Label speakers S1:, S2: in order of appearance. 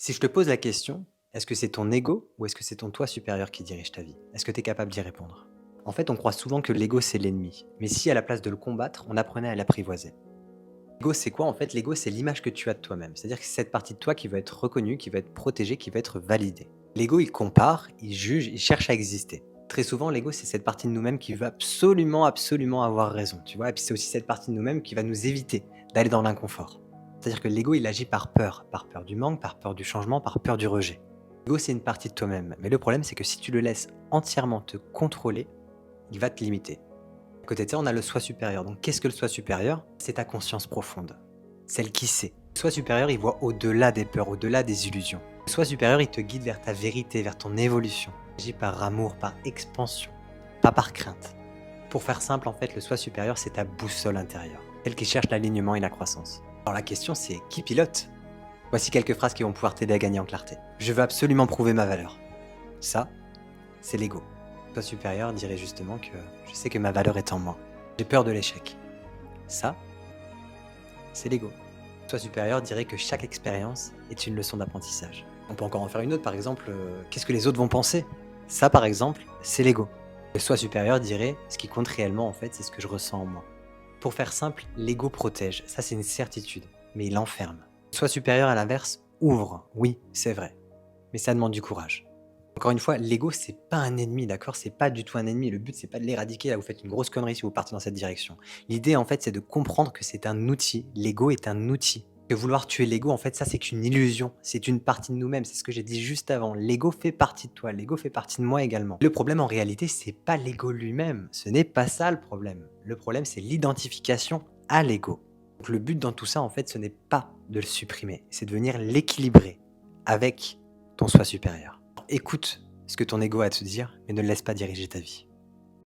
S1: Si je te pose la question, est-ce que c'est ton ego ou est-ce que c'est ton toi supérieur qui dirige ta vie? Est-ce que tu es capable d'y répondre? En fait, on croit souvent que l'ego c'est l'ennemi, mais si à la place de le combattre, on apprenait à l'apprivoiser. L'ego c'est quoi en fait? L'ego c'est l'image que tu as de toi-même. C'est-à-dire que c'est cette partie de toi qui va être reconnue, qui va être protégée, qui va être validée. L'ego il compare, il juge, il cherche à exister. Très souvent, l'ego c'est cette partie de nous-mêmes qui veut absolument, absolument avoir raison, tu vois? Et puis c'est aussi cette partie de nous-mêmes qui va nous éviter d'aller dans l'inconfort. C'est-à-dire que l'ego, il agit par peur du manque, par peur du changement, par peur du rejet. L'ego, c'est une partie de toi-même, mais le problème, c'est que si tu le laisses entièrement te contrôler, il va te limiter. À côté de ça, on a le soi supérieur. Donc, qu'est-ce que le soi supérieur? C'est ta conscience profonde, celle qui sait. Le soi supérieur, il voit au-delà des peurs, au-delà des illusions. Le soi supérieur, il te guide vers ta vérité, vers ton évolution. Il agit par amour, par expansion, pas par crainte. Pour faire simple, en fait, le soi supérieur, c'est ta boussole intérieure, celle qui cherche l'alignement et la croissance. Alors la question, c'est qui pilote? Voici quelques phrases qui vont pouvoir t'aider à gagner en clarté. Je veux absolument prouver ma valeur. Ça, c'est l'ego. Toi supérieur dirait justement que je sais que ma valeur est en moi. J'ai peur de l'échec. Ça, c'est l'ego. Toi supérieur dirait que chaque expérience est une leçon d'apprentissage. On peut encore en faire une autre, par exemple, qu'est-ce que les autres vont penser? Ça, par exemple, c'est l'ego. Le soi supérieur dirait ce qui compte réellement, en fait, c'est ce que je ressens en moi. Pour faire simple, l'ego protège, ça c'est une certitude, mais il enferme. Le soi supérieur, à l'inverse, ouvre, oui, c'est vrai, mais ça demande du courage. Encore une fois, l'ego, c'est pas un ennemi, d'accord? C'est pas du tout un ennemi. Le but, c'est pas de l'éradiquer. Là, vous faites une grosse connerie si vous partez dans cette direction. L'idée, en fait, c'est de comprendre que c'est un outil. L'ego est un outil. Que vouloir tuer l'ego, en fait, ça, c'est qu'une illusion. C'est une partie de nous-mêmes. C'est ce que j'ai dit juste avant. L'ego fait partie de toi. L'ego fait partie de moi également. Le problème, en réalité, c'est pas l'ego lui-même. Ce n'est pas ça le problème. Le problème, c'est l'identification à l'ego. Donc, le but dans tout ça, en fait, ce n'est pas de le supprimer. C'est de venir l'équilibrer avec ton soi supérieur. Écoute ce que ton ego a à te dire, mais ne le laisse pas diriger ta vie.